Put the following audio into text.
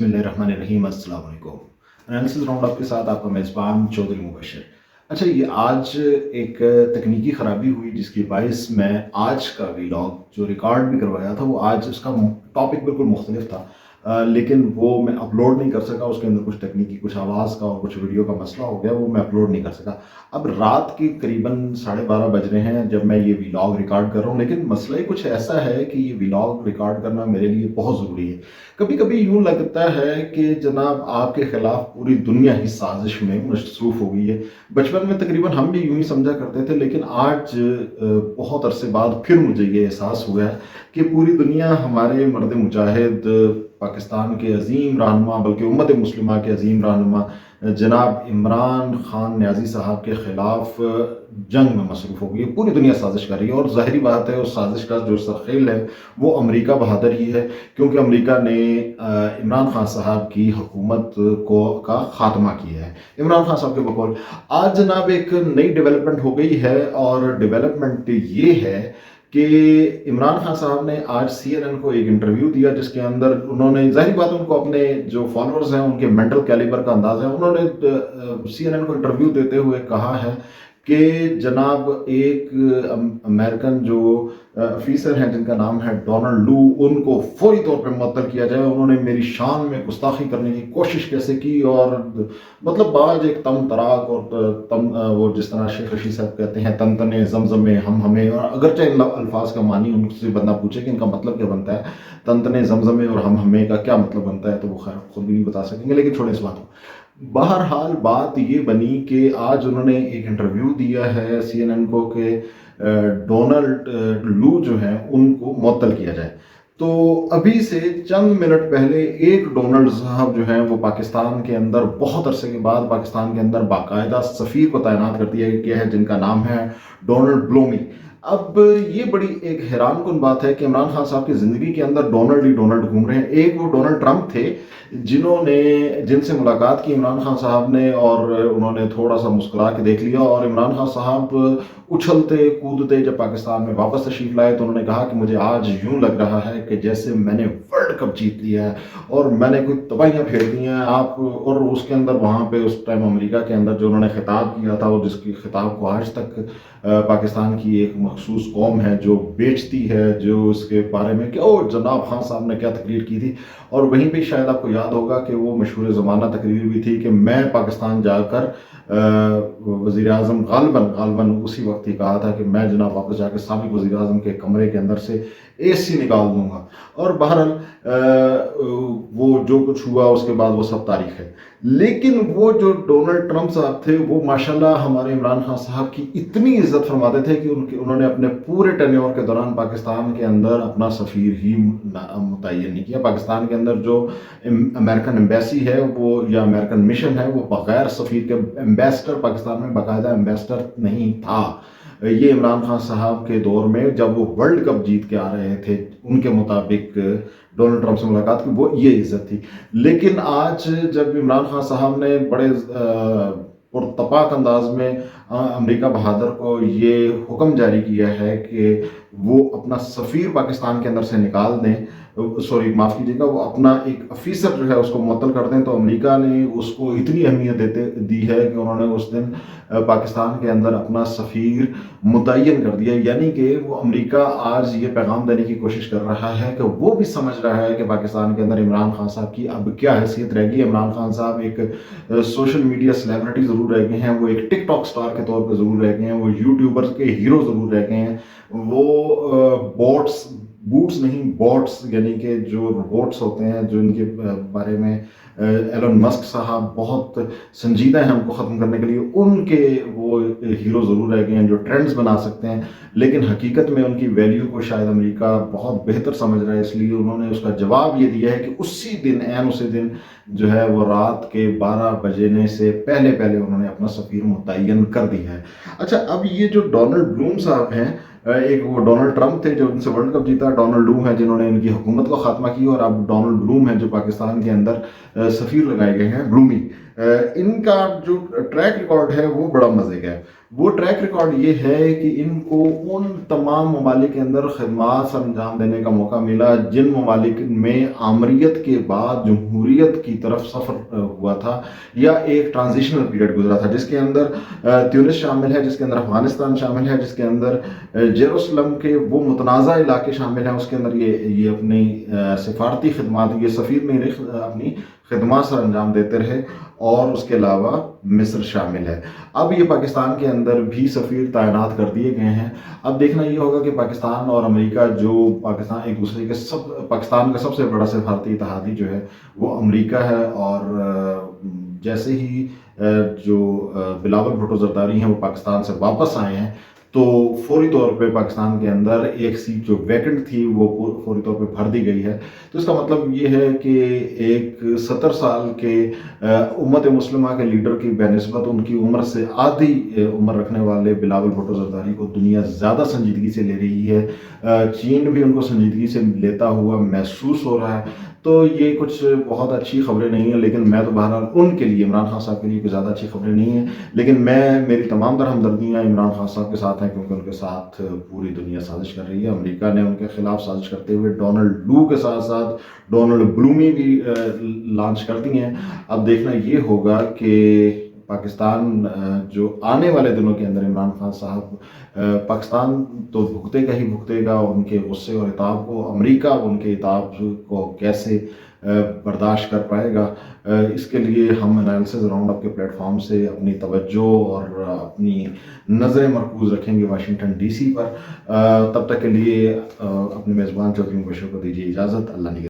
बिस्मिल्लाहिर्रहमानिर्रहीम, अस्सलाम वालेकुम। एनालिसिस राउंड अप के साथ आपका मेज़बान चौधरी मुबशर। अच्छा, ये आज एक तकनीकी ख़राबी हुई जिसकी बाइस मैं आज का वीलॉग जो रिकॉर्ड भी करवाया था वो आज उसका टॉपिक बिल्कुल मुख्तलिफ था, लेकिन वो मैं अपलोड नहीं कर सका। उसके अंदर कुछ तकनीकी, कुछ आवाज़ का और कुछ वीडियो का मसला हो गया, वो मैं अपलोड नहीं कर सका। अब रात के करीबन 12:30 बज रहे हैं जब मैं ये वीलॉग रिकॉर्ड कर रहा हूँ, लेकिन मसला ही कुछ ऐसा है कि ये वीलॉग रिकॉर्ड करना मेरे लिए बहुत ज़रूरी है। कभी कभी यूँ लगता है कि जनाब आपके ख़िलाफ़ पूरी दुनिया ही साजिश में मसरूफ़ हो गई है। बचपन में तकरीबन हम भी यूँ ही समझा करते थे, लेकिन आज बहुत अरसे बाद फिर मुझे ये एहसास हुआ है कि पूरी दुनिया हमारे मर्द मुजाहिद, पाकिस्तान के अज़ीम रहनुमा, बल्कि उम्मत मुस्लिमा के अज़ीम रहनुमा जनाब इमरान खान नियाज़ी साहब के ख़िलाफ़ जंग में मसरूफ़ हो गई है। पूरी दुनिया साजिश कर रही है और ज़ाहिरी बात है उस साजिश का जो सरखेल है वो अमेरिका बहादुर ही है, क्योंकि अमेरिका ने इमरान खान साहब की हुकूमत का ख़ात्मा किया है। इमरान खान साहब के बकौल आज जनाब एक नई डेवलपमेंट हो गई है, और डेवलपमेंट ये है कि इमरान खान साहब ने आज CNN को एक इंटरव्यू दिया जिसके अंदर उन्होंने, जाहिर बात उनको अपने जो फॉलोअर्स हैं उनके मेंटल कैलिबर का अंदाज़ा है, उन्होंने CNN को इंटरव्यू देते हुए कहा है कि जनाब एक अमेरिकन जो ऑफिसर हैं जिनका नाम है डोनाल्ड लू, उनको फौरी तौर पे मुअत्तल किया जाए। उन्होंने मेरी शान में गुस्ताखी करने की कोशिश कैसे की, और मतलब बाज एक तम तराक और वो जिस तरह शेख रशीद साहब कहते हैं तन तने जमजमे हम हमें, और अगरचे इन अल्फाज का मानी उनसे बंदा पूछे कि इनका मतलब क्या बनता है, तन तने जमजमे और हम हमें का क्या मतलब बनता है, तो वो खैर खुद भी नहीं बता सकेंगे, लेकिन छोड़े इस बात को। बहरहाल बात ये बनी कि आज उन्होंने एक इंटरव्यू दिया है CNN को कि डोनाल्ड लू जो हैं उनको मुअत्तल किया जाए। तो अभी से चंद मिनट पहले एक डोनाल्ड साहब जो हैं वो पाकिस्तान के अंदर बहुत अरसे के बाद पाकिस्तान के अंदर बाकायदा सफ़ीर को तैनात कर दिया गया है जिनका नाम है डोनाल्ड ब्लोमी। अब ये बड़ी एक हैरान कुन बात है कि इमरान खान साहब की ज़िंदगी के अंदर डोनाल्ड ही डोनाल्ड घूम रहे हैं। एक वो डोनाल्ड ट्रंप थे जिनसे मुलाकात की इमरान खान साहब ने, और उन्होंने थोड़ा सा मुस्कुरा के देख लिया, और इमरान खान साहब उछलते कूदते जब पाकिस्तान में वापस तशरीफ़ लाए तो उन्होंने कहा कि मुझे आज यूँ लग रहा है कि जैसे मैंने वर्ल्ड कप जीत लिया है और मैंने कोई तबाहियाँ फेर दी हैं आप। और उसके अंदर वहाँ पे उस टाइम अमेरिका के अंदर जो उन्होंने खिताब किया था, और जिसकी खिताब को आज तक पाकिस्तान की एक मखसूस कौम है जो बेचती है, जो उसके बारे में कि ओ जनाब खान साहब ने क्या तकरीर की थी। और वहीं पे शायद आपको याद होगा कि वो मशहूर ज़माना तकरीर भी थी कि मैं पाकिस्तान जाकर वज़ीर आज़म गालिबन उसी वक्त ही कहा था कि मैं जनाब वापस जाकर साबिक़ वज़ीर आज़म के कमरे के अंदर से AC निकाल दूंगा। और बहरहाल वो जो कुछ हुआ उसके बाद वो सब तारीख है। लेकिन वो जो डोनाल्ड ट्रंप साहब थे वो माशाल्लाह हमारे इमरान खान साहब की इतनी इज्जत फरमाते थे कि उन्होंने अपने पूरे टेन्योर के दौरान पाकिस्तान के अंदर अपना सफ़ीर ही मुतय्यन नहीं किया। पाकिस्तान के अंदर जो अमेरिकन एम्बेसी है वो, या अमेरिकन मिशन है, वो बगैर सफ़ीर के एम्बेसडर, पाकिस्तान में बाकायदा एम्बेसडर नहीं था। ये इमरान खान साहब के दौर में जब वो वर्ल्ड कप जीत के आ रहे थे, उनके मुताबिक डोनाल्ड ट्रंप से मुलाकात की, वो ये इज्जत थी। लेकिन आज जब इमरान खान साहब ने बड़े पुरतपाक अंदाज में अमेरिका बहादुर को ये हुक्म जारी किया है कि वो अपना सफ़ीर पाकिस्तान के अंदर से निकाल दें, सॉरी माफ़ कीजिएगा, वो अपना एक ऑफिसर जो है उसको मुअत्तल कर दें, तो अमेरिका ने उसको इतनी अहमियत दी है कि उन्होंने उस दिन पाकिस्तान के अंदर अपना सफ़ीर मुतय्यन कर दिया। यानी कि वो अमेरिका आज ये पैगाम देने की कोशिश कर रहा है कि वो भी समझ रहा है कि पाकिस्तान के अंदर इमरान खान साहब की अब क्या हैसियत रह गई। इमरान खान साहब एक सोशल मीडिया सेलिब्रिटी ज़रूर रह गए हैं, वो एक टिकटॉक स्टार के तौर पर ज़रूर रह गए हैं, वो यूट्यूबर के हीरो ज़रूर रह गए हैं, वो बूट्स नहीं बॉट्स, यानी कि जो रोबोट्स होते हैं जो इनके बारे में एलन मस्क साहब बहुत संजीदा हैं उनको ख़त्म करने के लिए, उनके वो हीरो ज़रूर रह गए हैं जो ट्रेंड्स बना सकते हैं। लेकिन हकीकत में उनकी वैल्यू को शायद अमेरिका बहुत बेहतर समझ रहा है, इसलिए उन्होंने उसका जवाब ये दिया है कि उसी दिन जो है वो रात के 12 बजने से पहले उन्होंने अपना सफ़ीर मुतय्यन कर दिया है। अच्छा, अब ये जो डोनाल्ड ब्लूम साहब हैं, एक वो डोनाल्ड ट्रंप थे जो उनसे वर्ल्ड कप जीता, डोनाल्ड लू हैं जिन्होंने इनकी हुकूमत को ख़ात्मा की, और अब डोनाल्ड ब्लूम हैं जो पाकिस्तान के अंदर सफ़ीर लगाए गए हैं, ब्लूमी। ان کا جو ٹریک ریکارڈ ہے وہ بڑا مزے کا ہے. وہ ٹریک ریکارڈ یہ ہے کہ ان کو ان تمام ممالک کے اندر خدمات سر انجام دینے کا موقع ملا جن ممالک میں آمریت کے بعد جمہوریت کی طرف سفر ہوا تھا یا ایک ٹرانزیشنل پیریڈ گزرا تھا، جس کے اندر تیونس شامل ہے، جس کے اندر افغانستان شامل ہے، جس کے اندر جیروسلم کے وہ متنازع علاقے شامل ہیں، اس کے اندر یہ اپنی سفارتی خدمات، یہ سفیر میں اپنی خدمات سر انجام دیتے رہے، اور اس کے علاوہ مصر شامل ہے. اب یہ پاکستان کے اندر بھی سفیر تعینات کر دیے گئے ہیں. اب دیکھنا یہ ہوگا کہ پاکستان اور امریکہ جو پاکستان ایک دوسرے کے پاکستان کا سب سے بڑا سفارتی اتحادی جو ہے وہ امریکہ ہے، اور جیسے ہی جو بلاول بھٹو زرداری ہیں وہ پاکستان سے واپس آئے ہیں تو فوری طور پہ پاکستان کے اندر ایک سیٹ جو ویکنٹ تھی وہ فوری طور پہ بھر دی گئی ہے. تو اس کا مطلب یہ ہے کہ ایک 70 سال کے امت مسلمہ کے لیڈر کی بنسبت ان کی عمر سے آدھی عمر رکھنے والے بلاول بھٹو زرداری کو دنیا زیادہ سنجیدگی سے لے رہی ہے. چین بھی ان کو سنجیدگی سے لیتا ہوا محسوس ہو رہا ہے. تو یہ کچھ بہت اچھی خبریں نہیں ہیں، لیکن میں تو بہرحال ان کے لیے، عمران خان صاحب کے لیے کوئی زیادہ اچھی خبریں نہیں ہیں، لیکن میری تمام تر ہمدردیاں عمران خان صاحب کے ساتھ ہیں، کیونکہ ان کے ساتھ پوری دنیا سازش کر رہی ہے. امریکہ نے ان کے خلاف سازش کرتے ہوئے ڈونلڈ لو کے ساتھ ساتھ ڈونلڈ بلومی بھی لانچ کر دی ہیں. اب دیکھنا یہ ہوگا کہ پاکستان جو آنے والے دنوں کے اندر عمران خان صاحب پاکستان تو بھگتے کا ہی بھگتے گا ان کے غصے اور عتاب کو، امریکہ ان کے عتاب کو کیسے برداشت کر پائے گا. اس کے لیے ہم انالیسز راؤنڈ اپ کے پلیٹ فارم سے اپنی توجہ اور اپنی نظریں مرکوز رکھیں گے واشنگٹن ڈی سی پر. تب تک کے لیے اپنے میزبان چودھری مبشر کو دیجیے اجازت. اللہ نگہدار.